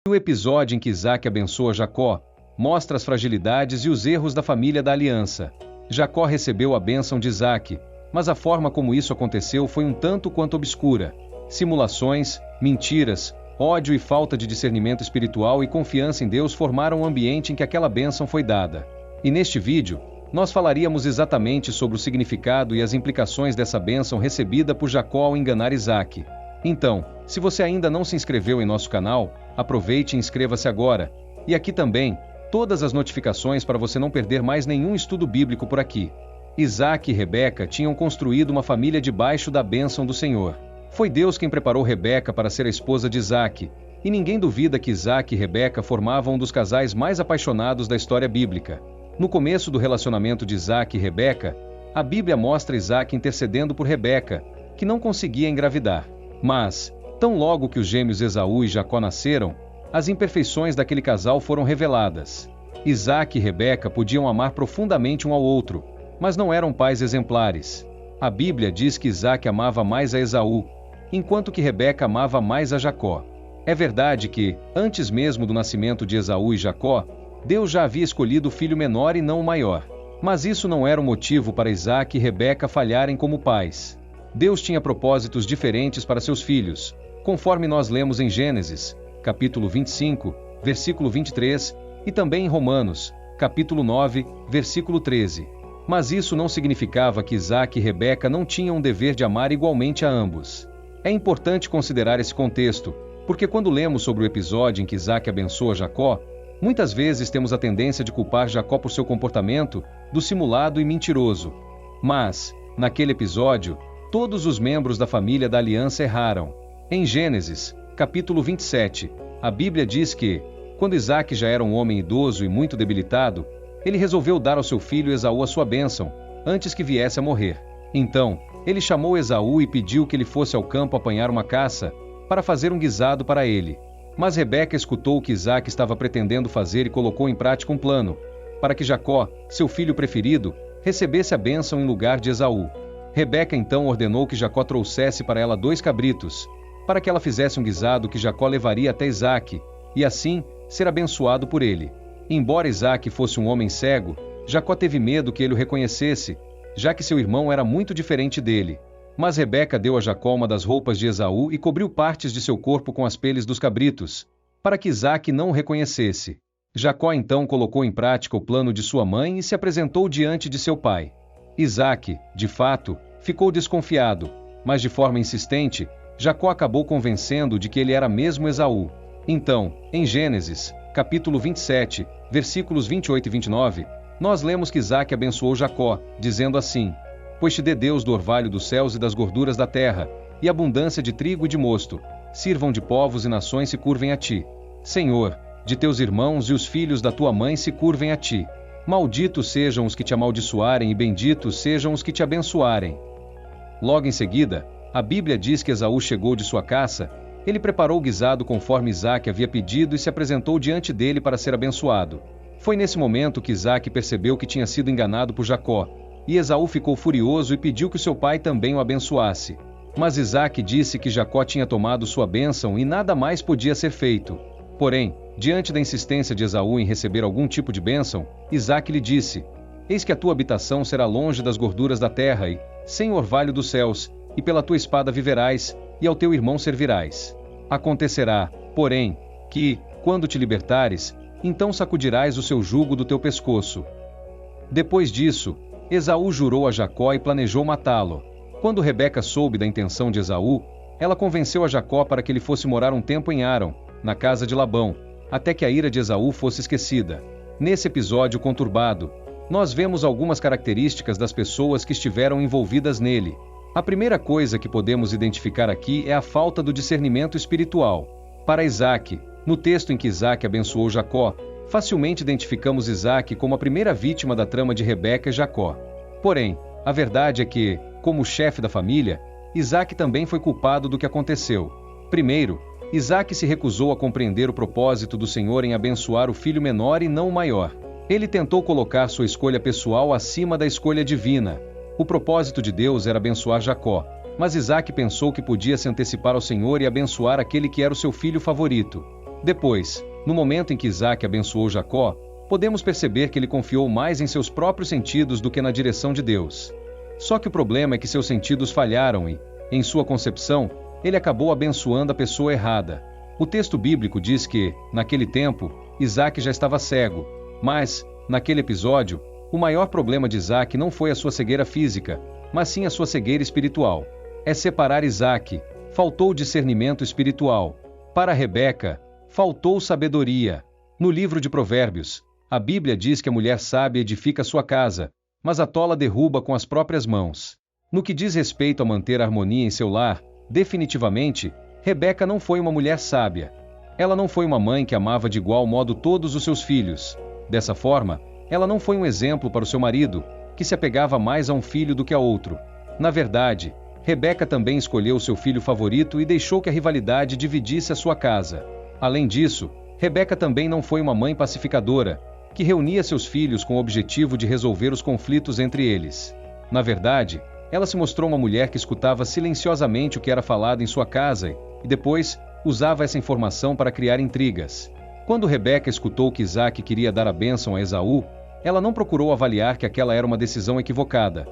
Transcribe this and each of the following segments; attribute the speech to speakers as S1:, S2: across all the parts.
S1: O episódio em que Isaac abençoa Jacó mostra as fragilidades e os erros da família da aliança. Jacó recebeu a bênção de Isaac, mas a forma como isso aconteceu foi um tanto quanto obscura. Simulações, mentiras, ódio e falta de discernimento espiritual e confiança em Deus formaram o ambiente em que aquela bênção foi dada. E neste vídeo, nós falaríamos exatamente sobre o significado e as implicações dessa bênção recebida por Jacó ao enganar Isaac. Então, se você ainda não se inscreveu em nosso canal, aproveite e inscreva-se agora. E aqui também, todas as notificações para você não perder mais nenhum estudo bíblico por aqui. Isaac e Rebeca tinham construído uma família debaixo da bênção do Senhor. Foi Deus quem preparou Rebeca para ser a esposa de Isaac, e ninguém duvida que Isaac e Rebeca formavam um dos casais mais apaixonados da história bíblica. No começo do relacionamento de Isaac e Rebeca, a Bíblia mostra Isaac intercedendo por Rebeca, que não conseguia engravidar. Mas, tão logo que os gêmeos Esaú e Jacó nasceram, as imperfeições daquele casal foram reveladas. Isaac e Rebeca podiam amar profundamente um ao outro, mas não eram pais exemplares. A Bíblia diz que Isaac amava mais a Esaú, enquanto que Rebeca amava mais a Jacó. É verdade que, antes mesmo do nascimento de Esaú e Jacó, Deus já havia escolhido o filho menor e não o maior. Mas isso não era um motivo para Isaac e Rebeca falharem como pais. Deus tinha propósitos diferentes para seus filhos, conforme nós lemos em Gênesis, capítulo 25, versículo 23, e também em Romanos, capítulo 9, versículo 13. Mas isso não significava que Isaac e Rebeca não tinham o dever de amar igualmente a ambos. É importante considerar esse contexto, porque quando lemos sobre o episódio em que Isaac abençoa Jacó, muitas vezes temos a tendência de culpar Jacó por seu comportamento, do simulado e mentiroso. Mas, naquele episódio, todos os membros da família da aliança erraram. Em Gênesis, capítulo 27, a Bíblia diz que, quando Isaac já era um homem idoso e muito debilitado, ele resolveu dar ao seu filho Esaú a sua bênção, antes que viesse a morrer. Então, ele chamou Esaú e pediu que ele fosse ao campo apanhar uma caça, para fazer um guisado para ele. Mas Rebeca escutou o que Isaac estava pretendendo fazer e colocou em prática um plano, para que Jacó, seu filho preferido, recebesse a bênção em lugar de Esaú. Rebeca então ordenou que Jacó trouxesse para ela 2 cabritos, para que ela fizesse um guisado que Jacó levaria até Isaac, e assim, ser abençoado por ele. Embora Isaac fosse um homem cego, Jacó teve medo que ele o reconhecesse, já que seu irmão era muito diferente dele. Mas Rebeca deu a Jacó uma das roupas de Esaú e cobriu partes de seu corpo com as peles dos cabritos, para que Isaac não o reconhecesse. Jacó então colocou em prática o plano de sua mãe e se apresentou diante de seu pai. Isaac, de fato, ficou desconfiado, mas de forma insistente, Jacó acabou convencendo de que ele era mesmo Esaú. Então, em Gênesis, capítulo 27, versículos 28 e 29, nós lemos que Isaac abençoou Jacó, dizendo assim: Pois te dê Deus do orvalho dos céus e das gorduras da terra, e abundância de trigo e de mosto, sirvam de povos e nações se curvem a ti. Senhor, de teus irmãos e os filhos da tua mãe se curvem a ti. Malditos sejam os que te amaldiçoarem e benditos sejam os que te abençoarem. Logo em seguida, a Bíblia diz que Esaú chegou de sua caça, ele preparou o guisado conforme Isaac havia pedido e se apresentou diante dele para ser abençoado. Foi nesse momento que Isaac percebeu que tinha sido enganado por Jacó, e Esaú ficou furioso e pediu que seu pai também o abençoasse. Mas Isaac disse que Jacó tinha tomado sua bênção e nada mais podia ser feito. Porém, diante da insistência de Esaú em receber algum tipo de bênção, Isaac lhe disse: Eis que a tua habitação será longe das gorduras da terra e, sem o orvalho dos céus, e pela tua espada viverás, e ao teu irmão servirás. Acontecerá, porém, que, quando te libertares, então sacudirás o seu jugo do teu pescoço. Depois disso, Esaú jurou a Jacó e planejou matá-lo. Quando Rebeca soube da intenção de Esaú, ela convenceu a Jacó para que ele fosse morar um tempo em Aram, na casa de Labão, até que a ira de Esaú fosse esquecida. Nesse episódio conturbado, nós vemos algumas características das pessoas que estiveram envolvidas nele. A primeira coisa que podemos identificar aqui é a falta do discernimento espiritual. Para Isaac, no texto em que Isaac abençoou Jacó, facilmente identificamos Isaac como a primeira vítima da trama de Rebeca e Jacó. Porém, a verdade é que, como chefe da família, Isaac também foi culpado do que aconteceu. Primeiro, Isaac se recusou a compreender o propósito do Senhor em abençoar o filho menor e não o maior. Ele tentou colocar sua escolha pessoal acima da escolha divina. O propósito de Deus era abençoar Jacó, mas Isaac pensou que podia se antecipar ao Senhor e abençoar aquele que era o seu filho favorito. Depois, no momento em que Isaac abençoou Jacó, podemos perceber que ele confiou mais em seus próprios sentidos do que na direção de Deus. Só que o problema é que seus sentidos falharam e, em sua concepção, ele acabou abençoando a pessoa errada. O texto bíblico diz que, naquele tempo, Isaac já estava cego, mas, naquele episódio, o maior problema de Isaac não foi a sua cegueira física, mas sim a sua cegueira espiritual. É separar Isaac, faltou discernimento espiritual. Para Rebeca, faltou sabedoria. No livro de Provérbios, a Bíblia diz que a mulher sábia edifica sua casa, mas a tola derruba com as próprias mãos. No que diz respeito a manter a harmonia em seu lar, definitivamente, Rebeca não foi uma mulher sábia. Ela não foi uma mãe que amava de igual modo todos os seus filhos. Dessa forma, ela não foi um exemplo para o seu marido, que se apegava mais a um filho do que a outro. Na verdade, Rebeca também escolheu seu filho favorito e deixou que a rivalidade dividisse a sua casa. Além disso, Rebeca também não foi uma mãe pacificadora, que reunia seus filhos com o objetivo de resolver os conflitos entre eles. Na verdade, ela se mostrou uma mulher que escutava silenciosamente o que era falado em sua casa e, depois, usava essa informação para criar intrigas. Quando Rebeca escutou que Isaac queria dar a bênção a Esaú, ela não procurou avaliar que aquela era uma decisão equivocada.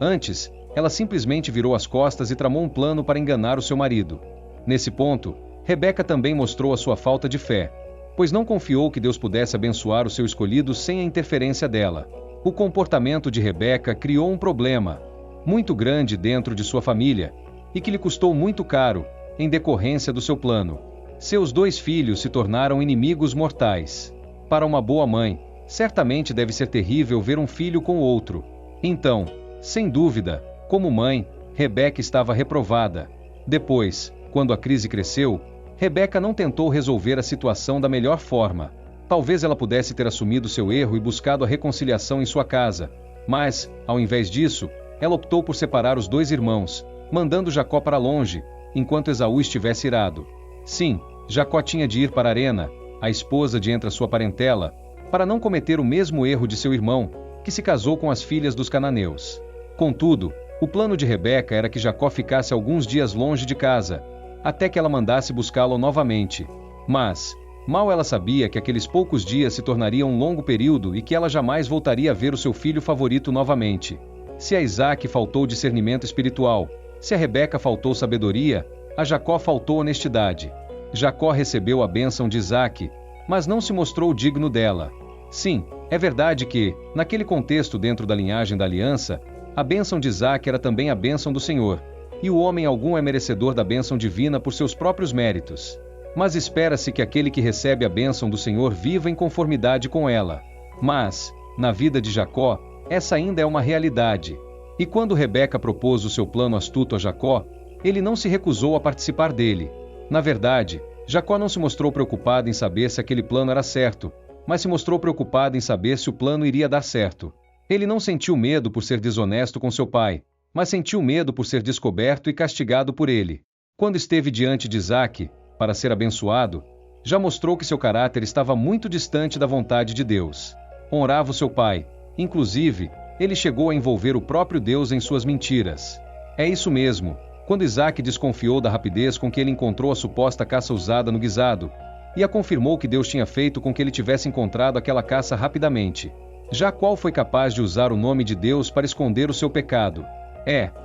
S1: Antes, ela simplesmente virou as costas e tramou um plano para enganar o seu marido. Nesse ponto, Rebeca também mostrou a sua falta de fé, pois não confiou que Deus pudesse abençoar o seu escolhido sem a interferência dela. O comportamento de Rebeca criou um problema muito grande dentro de sua família, e que lhe custou muito caro, em decorrência do seu plano. Seus 2 filhos se tornaram inimigos mortais. Para uma boa mãe, certamente deve ser terrível ver um filho com o outro. Então, sem dúvida, como mãe, Rebeca estava reprovada. Depois, quando a crise cresceu, Rebeca não tentou resolver a situação da melhor forma. Talvez ela pudesse ter assumido seu erro e buscado a reconciliação em sua casa, mas, ao invés disso, ela optou por separar os 2 irmãos, mandando Jacó para longe, enquanto Esaú estivesse irado. Sim, Jacó tinha de ir para Arena, a esposa de entre a sua parentela, para não cometer o mesmo erro de seu irmão, que se casou com as filhas dos cananeus. Contudo, o plano de Rebeca era que Jacó ficasse alguns dias longe de casa, até que ela mandasse buscá-lo novamente. Mas, mal ela sabia que aqueles poucos dias se tornariam um longo período e que ela jamais voltaria a ver o seu filho favorito novamente. Se a Isaac faltou discernimento espiritual, se a Rebeca faltou sabedoria, a Jacó faltou honestidade. Jacó recebeu a bênção de Isaac, mas não se mostrou digno dela. Sim, é verdade que, naquele contexto dentro da linhagem da aliança, a bênção de Isaac era também a bênção do Senhor, e o homem algum é merecedor da bênção divina por seus próprios méritos. Mas espera-se que aquele que recebe a bênção do Senhor viva em conformidade com ela. Mas, na vida de Jacó, essa ainda é uma realidade. E quando Rebeca propôs o seu plano astuto a Jacó, ele não se recusou a participar dele. Na verdade, Jacó não se mostrou preocupado em saber se aquele plano era certo, mas se mostrou preocupado em saber se o plano iria dar certo. Ele não sentiu medo por ser desonesto com seu pai, mas sentiu medo por ser descoberto e castigado por ele. Quando esteve diante de Isaac, para ser abençoado, já mostrou que seu caráter estava muito distante da vontade de Deus. Honrava o seu pai. Inclusive, ele chegou a envolver o próprio Deus em suas mentiras. É isso mesmo, quando Isaac desconfiou da rapidez com que ele encontrou a suposta caça usada no guisado, e afirmou que Deus tinha feito com que ele tivesse encontrado aquela caça rapidamente. Jacó foi capaz de usar o nome de Deus para esconder o seu pecado.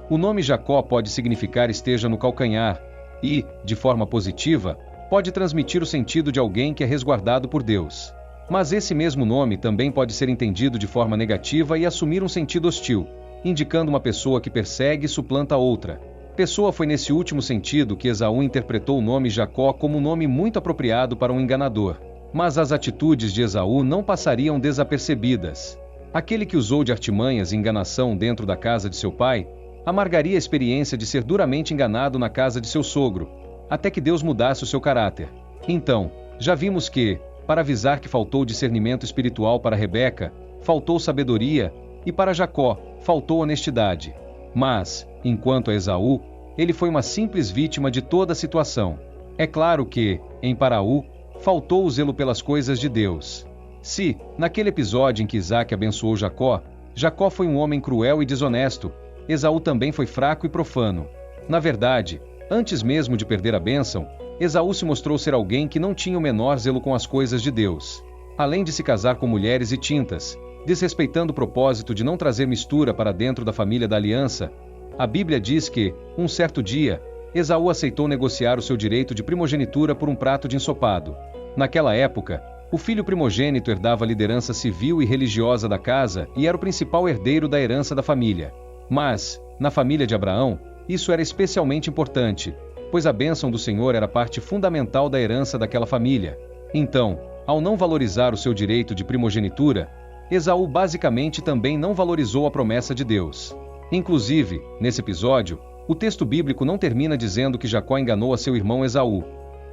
S1: O nome Jacó pode significar esteja no calcanhar, e, de forma positiva, pode transmitir o sentido de alguém que é resguardado por Deus. Mas esse mesmo nome também pode ser entendido de forma negativa e assumir um sentido hostil, indicando uma pessoa que persegue e suplanta outra. Pessoa foi nesse último sentido que Esaú interpretou o nome Jacó como um nome muito apropriado para um enganador. Mas as atitudes de Esaú não passariam desapercebidas. Aquele que usou de artimanhas e enganação dentro da casa de seu pai, amargaria a experiência de ser duramente enganado na casa de seu sogro, até que Deus mudasse o seu caráter. Então, já vimos que, para avisar que faltou discernimento espiritual para Rebeca, faltou sabedoria, e para Jacó, faltou honestidade. Mas, enquanto a Esaú, ele foi uma simples vítima de toda a situação. É claro que, em Paraú, faltou o zelo pelas coisas de Deus. Se, naquele episódio em que Isaac abençoou Jacó, Jacó foi um homem cruel e desonesto, Esaú também foi fraco e profano. Na verdade, antes mesmo de perder a bênção, Esaú se mostrou ser alguém que não tinha o menor zelo com as coisas de Deus. Além de se casar com mulheres e tintas, desrespeitando o propósito de não trazer mistura para dentro da família da aliança, a Bíblia diz que, um certo dia, Esaú aceitou negociar o seu direito de primogenitura por um prato de ensopado. Naquela época, o filho primogênito herdava a liderança civil e religiosa da casa e era o principal herdeiro da herança da família. Mas, na família de Abraão, isso era especialmente importante, pois a bênção do Senhor era parte fundamental da herança daquela família. Então, ao não valorizar o seu direito de primogenitura, Esaú basicamente também não valorizou a promessa de Deus. Inclusive, nesse episódio, o texto bíblico não termina dizendo que Jacó enganou a seu irmão Esaú,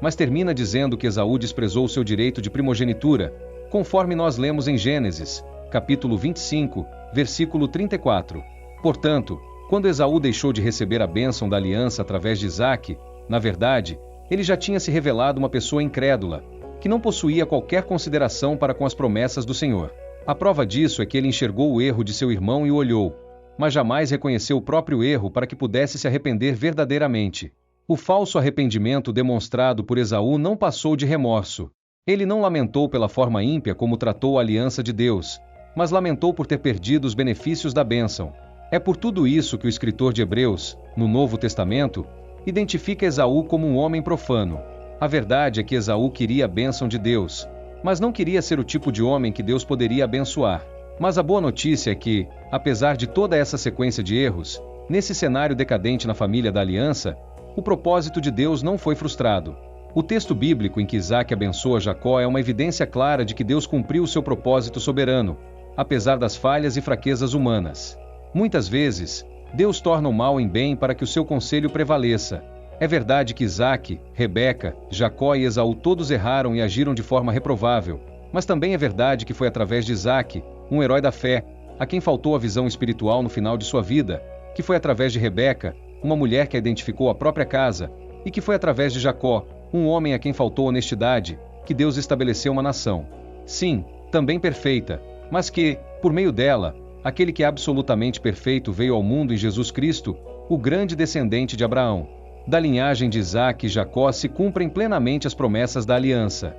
S1: mas termina dizendo que Esaú desprezou o seu direito de primogenitura, conforme nós lemos em Gênesis, capítulo 25, versículo 34. Portanto, quando Esaú deixou de receber a bênção da aliança através de Isaque, na verdade, ele já tinha se revelado uma pessoa incrédula, que não possuía qualquer consideração para com as promessas do Senhor. A prova disso é que ele enxergou o erro de seu irmão e o olhou, mas jamais reconheceu o próprio erro para que pudesse se arrepender verdadeiramente. O falso arrependimento demonstrado por Esaú não passou de remorso. Ele não lamentou pela forma ímpia como tratou a aliança de Deus, mas lamentou por ter perdido os benefícios da bênção. É por tudo isso que o escritor de Hebreus, no Novo Testamento, identifica Esaú como um homem profano. A verdade é que Esaú queria a bênção de Deus, mas não queria ser o tipo de homem que Deus poderia abençoar. Mas a boa notícia é que, apesar de toda essa sequência de erros, nesse cenário decadente na família da aliança, o propósito de Deus não foi frustrado. O texto bíblico em que Isaque abençoa Jacó é uma evidência clara de que Deus cumpriu o seu propósito soberano, apesar das falhas e fraquezas humanas. Muitas vezes, Deus torna o mal em bem para que o seu conselho prevaleça. É verdade que Isaque, Rebeca, Jacó e Esaú todos erraram e agiram de forma reprovável, mas também é verdade que foi através de Isaque, um herói da fé, a quem faltou a visão espiritual no final de sua vida, que foi através de Rebeca, uma mulher que identificou a própria casa, e que foi através de Jacó, um homem a quem faltou honestidade, que Deus estabeleceu uma nação. Sim, também perfeita, mas que, por meio dela, aquele que é absolutamente perfeito veio ao mundo em Jesus Cristo, o grande descendente de Abraão. Da linhagem de Isaque e Jacó se cumprem plenamente as promessas da aliança.